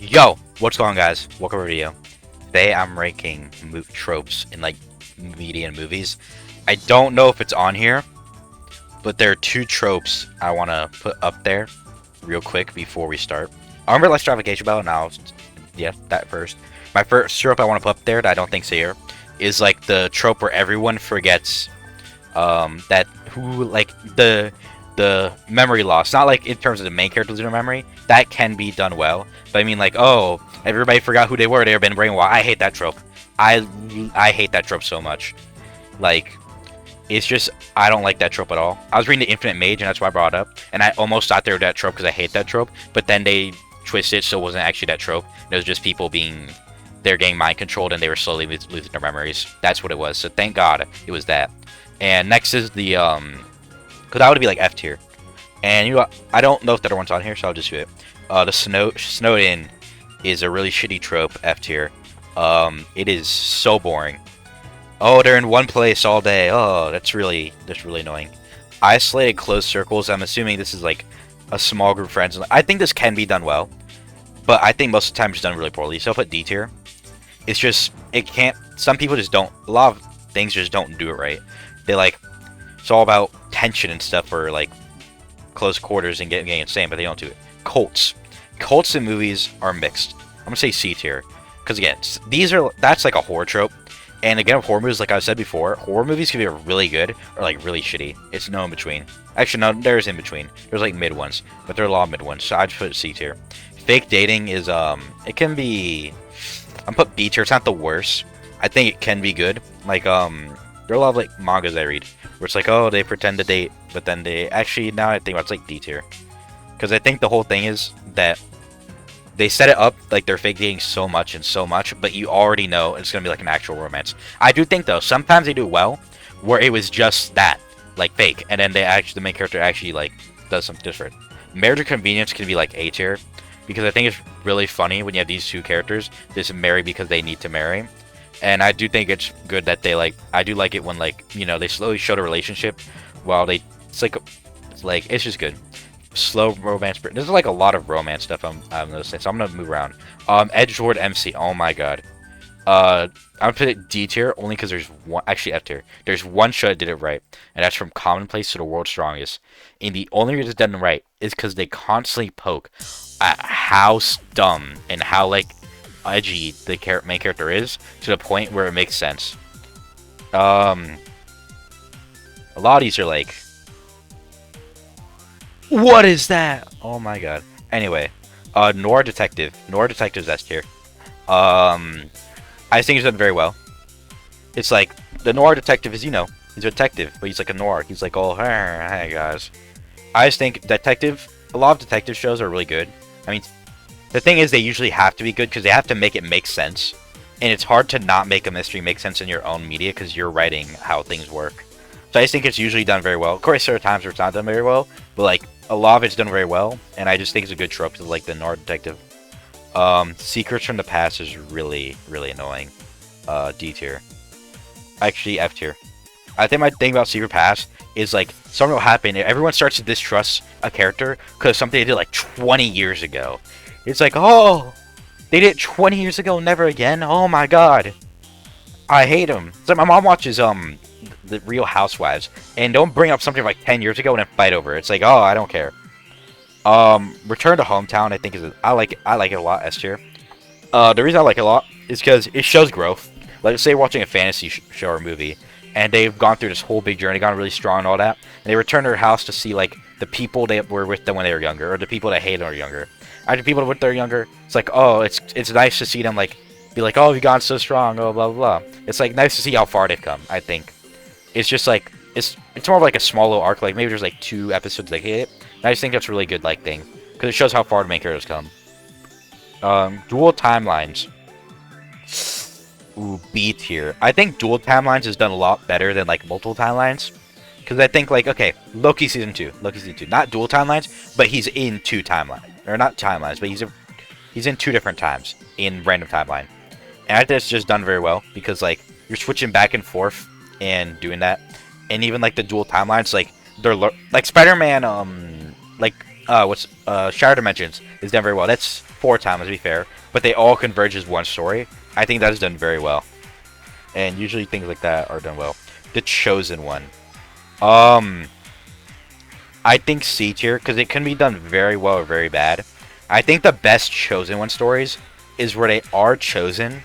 Yo, what's going on, guys? Welcome to the video. Today I'm ranking tropes in like media and movies. I don't know if it's on here, but there are two tropes I want to put up there real quick before we start. I remember Let's Drive Vacation Bell, and that first. My first trope I want to put up there that I don't think's here is like the trope where everyone forgets that who like the memory loss, not like in terms of the main character losing their memory. That can be done well, but I mean like, oh, everybody forgot who they were. They've been brainwashed. I hate that trope. I hate that trope so much. Like, it's just, I don't like that trope at all. I was reading the Infinite Mage, and that's why I brought it up, and I almost thought they were that trope because I hate that trope, but then they twisted it so it wasn't actually that trope. It was just people they're getting mind controlled, and they were slowly losing their memories. That's what it was. So thank God it was that. And next is the because that would be like F tier. And you know, I don't know if the other one's on here, so I'll just do it. The snowed in is a really shitty trope, F tier. It is so boring. Oh, they're in one place all day. Oh, that's really annoying. Isolated closed circles. I'm assuming this is like a small group of friends. I think this can be done well, but I think most of the time it's done really poorly. So I'll put D tier. It's just, it can't. Some people just don't. A lot of things just don't do it right. They like, it's all about tension and stuff, or like close quarters and getting insane, but they don't do it. Cults in movies are mixed. I'm gonna say C tier, because again, that's like a horror trope, and again, with horror movies, like I said before, horror movies can be really good or like really shitty. It's no in between. Actually, no, there's in between. There's like mid ones, but there are a lot of mid ones, so I'd put it C tier. Fake dating is it can be. I'm put B tier. It's not the worst. I think it can be good. Like there are a lot of like mangas I read where it's like, oh, they pretend to date, but then they actually, now I think about it's like D tier, because I think the whole thing is that they set it up like they're fake dating so much, but you already know it's gonna be like an actual romance. I do think though sometimes they do well where it was just that, like fake, and then the main character actually like does something different. Marriage of Convenience can be like A tier, because I think it's really funny when you have these two characters just marry because they need to marry. And I do think it's good that they like. I do like it when like, you know, they slowly show the relationship while they. It's like it's just good. Slow romance. There's like a lot of romance stuff I'm noticing, so I'm gonna move around. Edgelord MC. Oh my god. I'm gonna put it D tier only because there's one. Actually F tier. There's one show that did it right, and that's From Commonplace to the World's Strongest. And the only reason it's done right is because they constantly poke at how dumb and how like edgy the main character is, to the point where it makes sense. A lot of these are like, what is that? Oh my god. Anyway, Noir Detective's S tier. I think he's done very well. It's like the Noir Detective is, you know, he's a detective, but he's like a noir. He's like, oh, hey guys. I just think a lot of detective shows are really good. I mean, the thing is, they usually have to be good because they have to make it make sense. And it's hard to not make a mystery make sense in your own media because you're writing how things work. So I just think it's usually done very well. Of course, there are times where it's not done very well, but like a lot of it's done very well. And I just think it's a good trope to like the Noir Detective. Secrets from the Past is really annoying. D tier. Actually, F tier. I think my thing about Secret Past is like something will happen. Everyone starts to distrust a character because something they did like 20 years ago. It's like, oh, they did it 20 years ago, never again. Oh my god, I hate them. So my mom watches the Real Housewives, and don't bring up something like 10 years ago and then fight over it. It's like, oh, I don't care. Return to Hometown, I think I like it a lot. S tier. The reason I like it a lot is because it shows growth. Like, let's say we're watching a fantasy show or movie, and they've gone through this whole big journey, gotten really strong and all that, and they return to their house to see like the people they were with them when they were younger, or the people that hated them when they were younger. After people when they're younger, it's like, oh, it's nice to see them like be like, oh, you've gone so strong, oh, blah blah blah. It's like nice to see how far they've come. I think it's just like it's more of like a small little arc. Like maybe there's like 2 episodes that hit it. And I just think that's a really good like thing because it shows how far the main characters come. Dual timelines. Ooh, B tier. I think dual timelines is done a lot better than like multiple timelines. Because I think like, okay, Loki season 2, not dual timelines, but he's in 2 timelines. Or not timelines, but he's in 2 different times in random timeline. And I think that's just done very well because like you're switching back and forth and doing that. And even like the dual timelines, like they're like Spider-Man, Shattered Dimensions is done very well. That's 4 times to be fair, but they all converge as one story. I think that is done very well. And usually things like that are done well. The Chosen One. I think C tier, because it can be done very well or very bad. I think the best Chosen One stories is where they are chosen,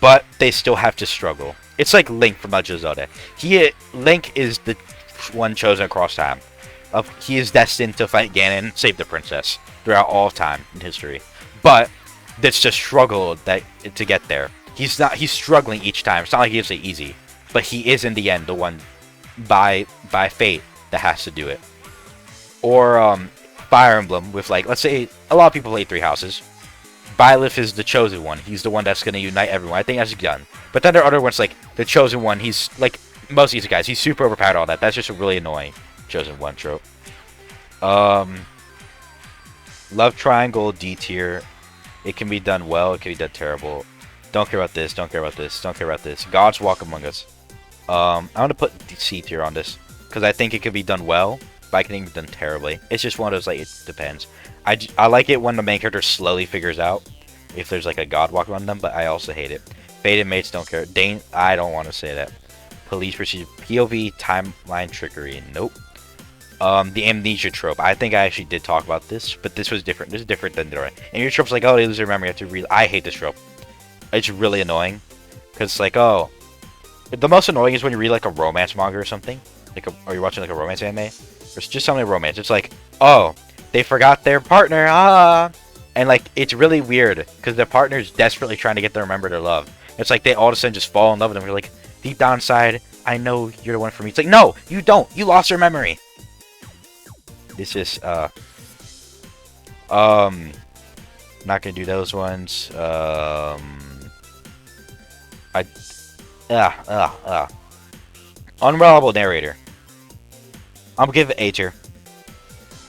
but they still have to struggle. It's like Link from Legend of Zelda. Link is the one chosen across time. He is destined to fight Ganon, save the princess throughout all of time in history. But it's the struggle to get there. He's struggling each time. It's not like he has it easy, but he is in the end the one by fate that has to do it. Or Fire Emblem with, like, let's say a lot of people play 3 houses. Byleth is the chosen one. He's the one that's going to unite everyone. I think that's done. But then there are other ones like the chosen one. He's like most of these guys. He's super overpowered. All that. That's just a really annoying chosen one trope. Love Triangle D tier. It can be done well. It can be done terrible. Don't care about this. Don't care about this. Don't care about this. Gods Walk Among Us. I'm gonna put C tier on this because I think it could be done well, but I can even be done terribly. It's just one of those, like, it depends. I like it when the main character slowly figures out if there's like a god walking on them, but I also hate it. Fated Mates, don't care. Dane, I don't want to say that. Police procedure, POV, timeline trickery, nope. The amnesia trope. I think I actually did talk about this, but this was different. This is different than the right. And your trope's like, oh, they lose their memory. You have to read. I hate this trope. It's really annoying because it's like, oh, the most annoying is when you read like a romance manga or something, or you're watching like a romance anime, or it's just something romance. It's like, oh, they forgot their partner, and like it's really weird because the partner's desperately trying to get them to remember their love. It's like they all of a sudden just fall in love with them. You're like, deep down inside, I know you're the one for me. It's like, no, you don't. You lost your memory. It's just not gonna do those ones. Unreliable narrator. I'm gonna give it A tier.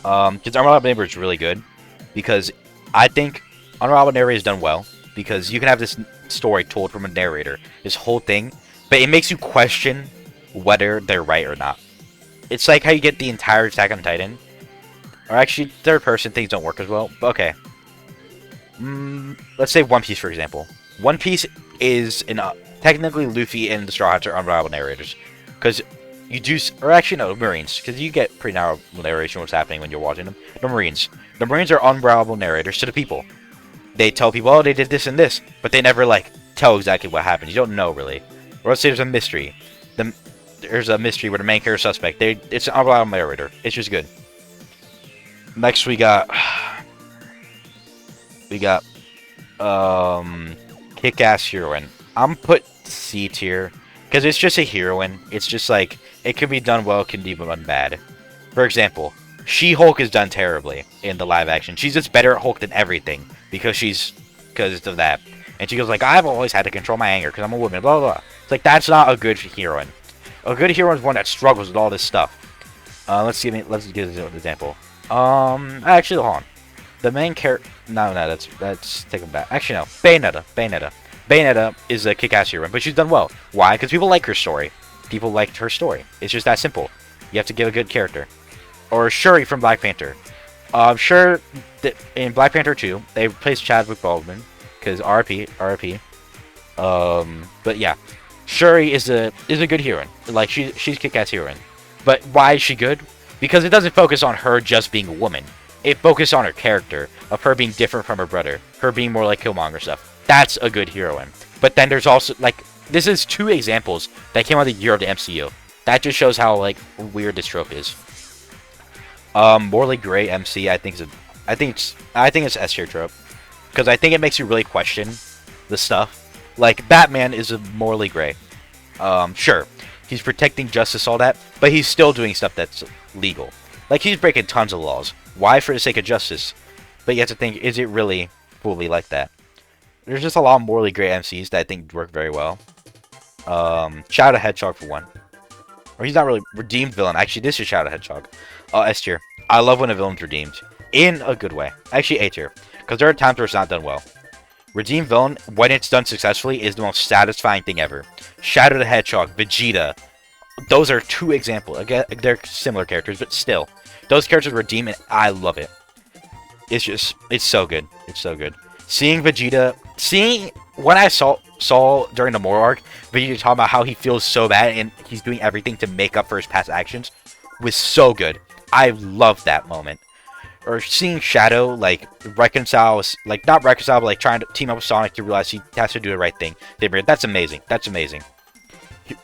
Because Unreliable Narrator is really good, because I think Unreliable Narrator is done well, because you can have this story told from a narrator, this whole thing, but it makes you question whether they're right or not. It's like how you get the entire Attack on Titan, or actually third person things don't work as well, but okay. Let's say One Piece, for example. One Piece is technically Luffy and the Straw Hats are unreliable narrators, because you do, or actually no, Marines, because you get pretty narrow narration what's happening when you're watching them. The Marines are unreliable narrators to the people. They tell people, oh, they did this and this, but they never like tell exactly what happened. You don't know really. Or let's say there's a mystery. There's a mystery where the main character suspect. It's an unreliable narrator. It's just good. Next we got Kick-Ass Heroine. I'm put C tier because it's just a heroine. It's just like it can be done well, it can be done bad. For example, She-Hulk is done terribly in the live action. She's just better at Hulk than everything because of that. And she goes like, I've always had to control my anger because I'm a woman. Blah blah blah. It's like that's not a good heroine. A good heroine is one that struggles with all this stuff. Let's give an example. Actually, hold on. The main character. No, that's take them back. Actually, no. Bayonetta is a kick-ass heroine, but she's done well. Why? Because people like her story. People liked her story. It's just that simple. You have to give a good character. Or Shuri from Black Panther. Sure, in Black Panther 2, they replaced Chadwick Boseman because RIP. But yeah, Shuri is a good heroine. Like she's kick-ass heroine. But why is she good? Because it doesn't focus on her just being a woman. It focuses on her character, of her being different from her brother, her being more like Killmonger stuff. That's a good heroine. But then there's also, like, this is 2 examples that came out of the year of the MCU. That just shows how, like, weird this trope is. Morally Gray MC, I think it's S tier trope, because I think it makes you really question the stuff. Like, Batman is a morally gray. Sure, he's protecting justice, all that, but he's still doing stuff that's legal. Like, he's breaking tons of laws. Why? For the sake of justice. But you have to think, is it really fully like that? There's just a lot of morally gray MCs that I think work very well. Shadow Hedgehog for one. Or he's not really redeemed villain. Actually, this is Shadow Hedgehog. S tier. I love when a villain's redeemed. In a good way. Actually, A tier. Because there are times where it's not done well. Redeemed villain, when it's done successfully, is the most satisfying thing ever. Shadow the Hedgehog, Vegeta. Those are 2 examples. Again, they're similar characters, but still. Those characters redeem, and I love it. it's so good. It's so good. Seeing Vegeta, seeing when I saw during the Moro arc, Vegeta talking about how he feels so bad and he's doing everything to make up for his past actions, was so good. I love that moment. Or seeing Shadow like reconcile, like not reconcile, but like trying to team up with Sonic to realize he has to do the right thing. That's amazing. That's amazing.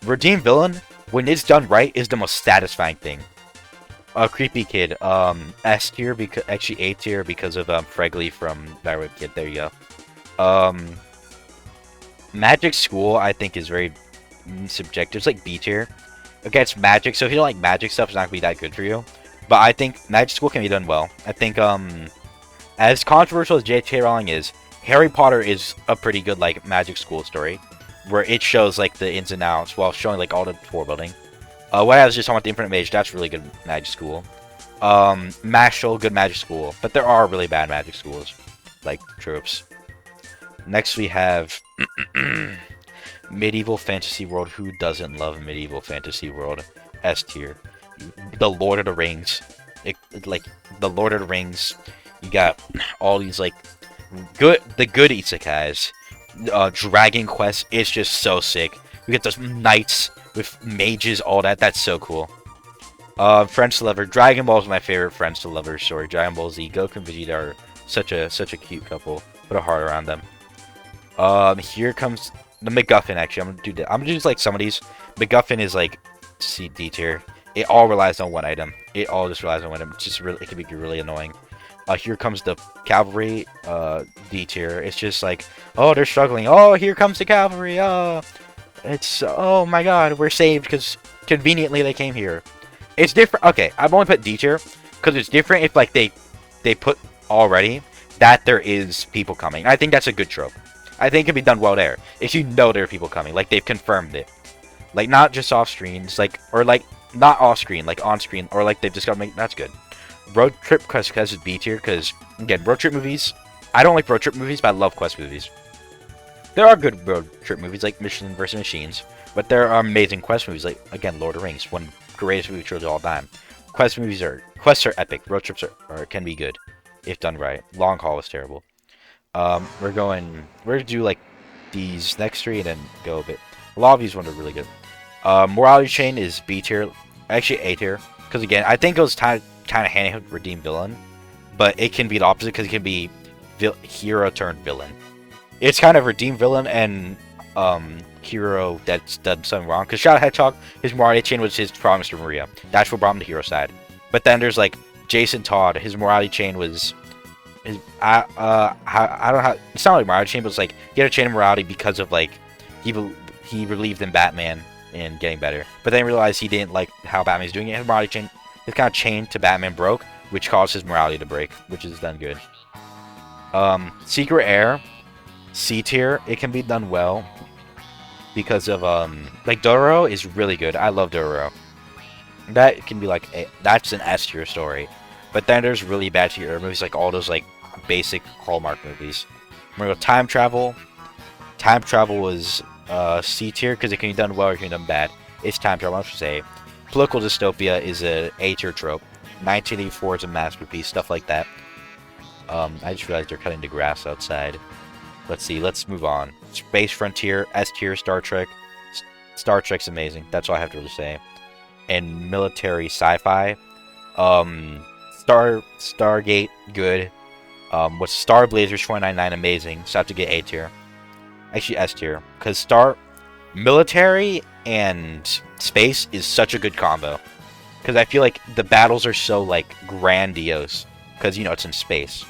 Redeem villain, when it's done right, is the most satisfying thing. Creepy Kid, S tier, because actually A tier because of Fregley from Direwave Kid. There you go. Magic School, I think, is very subjective. It's like B tier. Okay, it's magic, so if you don't like magic stuff, it's not gonna be that good for you. But I think Magic School can be done well. I think as controversial as J.K. Rowling is, Harry Potter is a pretty good like Magic School story, where it shows like the ins and outs while showing like all the forebuilding. What I was just talking about the Infinite Mage, that's really good Magic School. Mashal, good Magic School, but there are really bad Magic Schools, like Tropes. Next we have Medieval Fantasy World. Who doesn't love Medieval Fantasy World? S tier. The Lord of the Rings, like the Lord of the Rings. You got all these like good isekais. Dragon Quest is just so sick. You get those knights with mages, all that. That's so cool. Friends to Lover. Dragon Ball is my favorite Friends to Lover story. Dragon Ball Z, Goku and Vegeta are such a cute couple. Put a heart around them. Here comes the MacGuffin. Actually, I'm gonna do that. I'm gonna do like some of these. MacGuffin is like C D tier. It all relies on one item. It all just relies on one item. It's just really, it can be really annoying. Here comes the cavalry, D tier. It's just like, oh, they're struggling. Oh, here comes the cavalry. Oh, it's, oh my god, we're saved because conveniently they came here. It's different. Okay, I've only put D tier because it's different if like they put already that there is people coming. I think that's a good trope. I think it can be done well there if you know there are people coming. Like they've confirmed it. Like not just off screen, it's like, or like not off screen, like on screen, or like they've just got to make. That's good. Road Trip Quest is B tier because again, road trip movies. I don't like road trip movies, but I love quest movies. There are good road trip movies like Mission vs. Machines, but there are amazing quest movies like again Lord of the Rings, one of the greatest movie trilogy of all time. Quests are epic. Road trips can be good if done right. Long Haul is terrible. We're gonna do like these next three and then go a bit. A lot of these ones are really good. Morality Chain is B tier, actually A tier, because again I think it was kind of handy with Redeem Villain, but it can be the opposite because it can be hero turned villain. It's kind of Redeem Villain and hero that's done something wrong. Because Shadow Hedgehog, his morality chain was his promise to Maria. That's what brought him to hero side. But then there's like Jason Todd, his morality chain was his I don't know how, it's not like morality chain, but it's like he had a chain of morality because of like he believed in Batman and getting better. But then realized he didn't like how Batman's doing it. His morality chain, his kind of chain to Batman broke, which caused his morality to break, which is done good. Secret Air, C tier. It can be done well because of like Dororo is really good. I love Dororo. That can be like that's an S tier story. But then there's really bad tier movies like all those like basic Hallmark movies. We're gonna go Time Travel. Time Travel was C tier because it can be done well or it can be done bad. It's Time Travel, I should say. Political Dystopia is a A tier trope. 1984 is a masterpiece, stuff like that. I just realized they're cutting the grass outside. Let's see, let's move on. Space Frontier, S tier, Star Trek. Star Trek's amazing, that's all I have to really say. And military sci-fi. Stargate, good. What's Star Blazers 2099, amazing, so I have to get A tier. Actually S tier, because military and space is such a good combo. Because I feel like the battles are so like grandiose, because you know it's in space.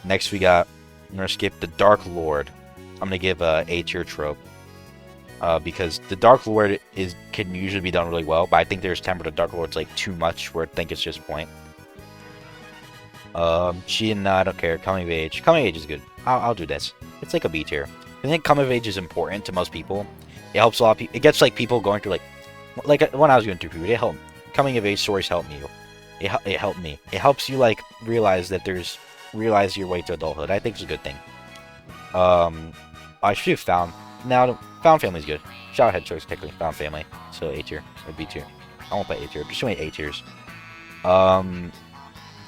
Next we got, I'm gonna skip the Dark Lord. I'm gonna give a A tier trope. Because the Dark Lord can usually be done really well, but I think there's time where the Dark Lord's like too much, where I think it's just a point. No, I don't care. Coming of Age. Coming of Age is good. I'll do this. It's like a B tier. I think Coming of Age is important to most people. It helps a lot of people. It gets like people going through like when I was going through puberty, it helped. Coming of Age stories help me. It helped me. It helps you like realize your way to adulthood. I think it's a good thing. I should have found. Now, Found Family's good. Shout out Hedgehog's technically Found Family. So A tier or B tier. I won't put A tier. Just doing A tiers.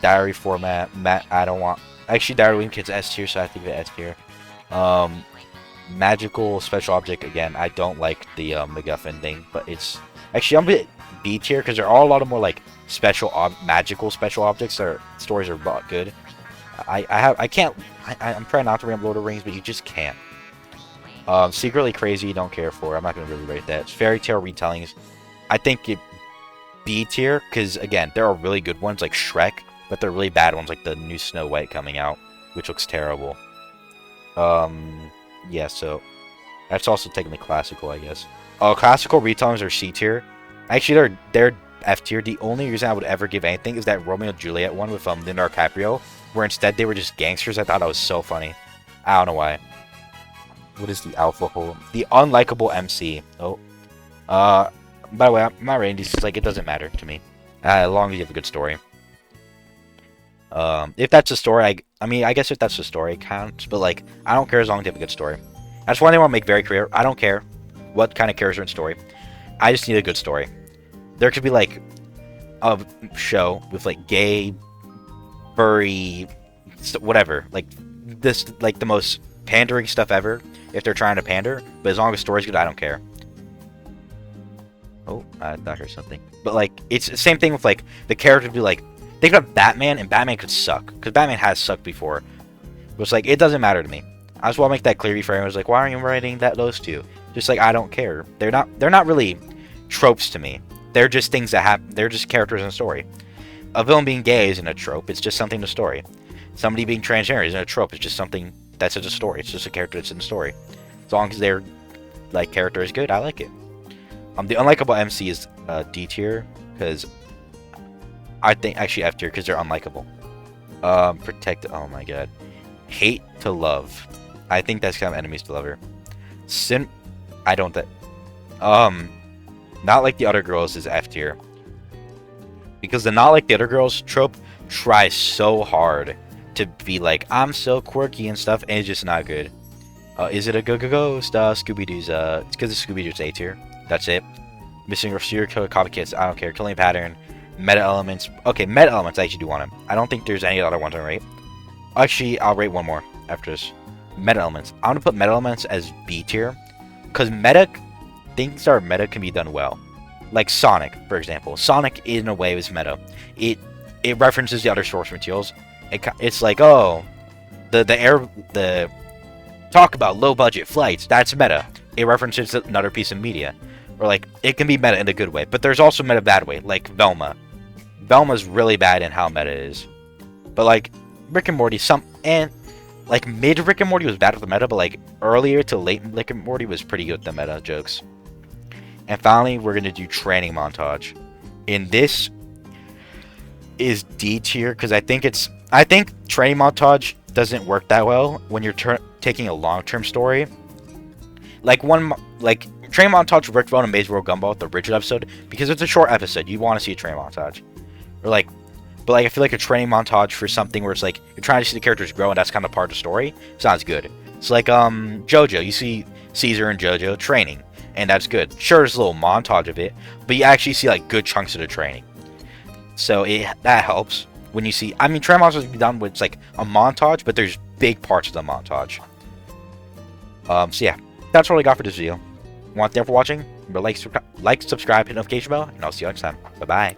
Diary format. I don't want. Actually, Diary Wing Kids S tier, so I have to give it S tier. Um, Magical special object again. I don't like the MacGuffin thing, but it's actually I'm a bit B tier because there are a lot of more like magical special objects. Their stories are good. I can't. I'm trying not to ramble Lord of the Rings, but you just can't. Secretly Crazy, don't care for. I'm not gonna really rate that. Fairy tale retellings, I think it B tier because again there are really good ones like Shrek, but they're really bad ones like the new Snow White coming out, which looks terrible. Yeah, so that's also technically classical, I guess. Classical retellings are C tier. Actually, they're F tier. The only reason I would ever give anything is that Romeo and Juliet one with Leonardo DiCaprio, where instead they were just gangsters. I thought that was so funny. I don't know why. What is the alpha hole? The unlikable MC. Oh. By the way, I'm not rating these. Like, it doesn't matter to me. As long as you have a good story. If that's a story, I mean, I guess if that's a story, it counts. But, like, I don't care as long as you have a good story. That's one thing I want to make very clear. I don't care what kind of character and story. I just need a good story. There could be, like, a show with, like, gay, furry, whatever. Like, this, like, the most pandering stuff ever. If they're trying to pander, but as long as the story's good, I don't care. Oh, I thought I heard something. But like, it's the same thing with like the character be like, think about Batman, and Batman could suck because Batman has sucked before. But it's like it doesn't matter to me. I just want to make that clear before everyone's like, why aren't you writing those two? Just like I don't care. They're not really tropes to me. They're just things that happen. They're just characters in a story. A villain being gay isn't a trope. It's just something in the story. Somebody being transgender isn't a trope. It's just something. That's just a story. It's just a character that's in the story. As long as their like character is good, I like it. The unlikable MC is D tier because I think actually F tier because they're unlikable. Protect. Oh my god. Hate to love. I think that's kind of enemies to lover. Sin. I don't. Not like the other girls is F tier because the not like the other girls trope tries so hard to be like, I'm so quirky and stuff, and it's just not good. Is it a ghost? Scooby-Doo's, it's because Scooby-Doo's A tier. That's it. Missing or serial killer copycats, I don't care. Killing pattern, meta elements. Okay, meta elements I actually do want them. I don't think there's any other ones I rate. Actually, I'll rate one more after this. Meta elements. I'm gonna put meta elements as B tier, because things that are meta can be done well. Like Sonic, for example. Sonic in a way is meta. It references the other source materials. It's like, oh, the talk about low budget flights. That's meta. It references another piece of media, or like it can be meta in a good way. But there's also meta bad way, like Velma. Velma's really bad in how meta is. But like Rick and Morty, and like mid Rick and Morty was bad with the meta, but like earlier to late Rick and Morty was pretty good with the meta jokes. And finally, we're gonna do training montage. In this is D tier because I think training montage doesn't work that well when you're taking a long-term story. Like training montage worked well in Maze World Gumball, the Rigid episode, because it's a short episode. You want to see a training montage, or like, but like I feel like a training montage for something where it's like you're trying to see the characters grow and that's kind of part of the story sounds good. It's like JoJo. You see Caesar and JoJo training, and that's good. Sure, there's a little montage of it, but you actually see like good chunks of the training. So that helps when you see. I mean, training montage can be done with it's like a montage, but there's big parts of the montage. So yeah, that's all I got for this video. Want to thank you for watching. Remember, like, subscribe, hit the notification bell, and I'll see you next time. Bye bye.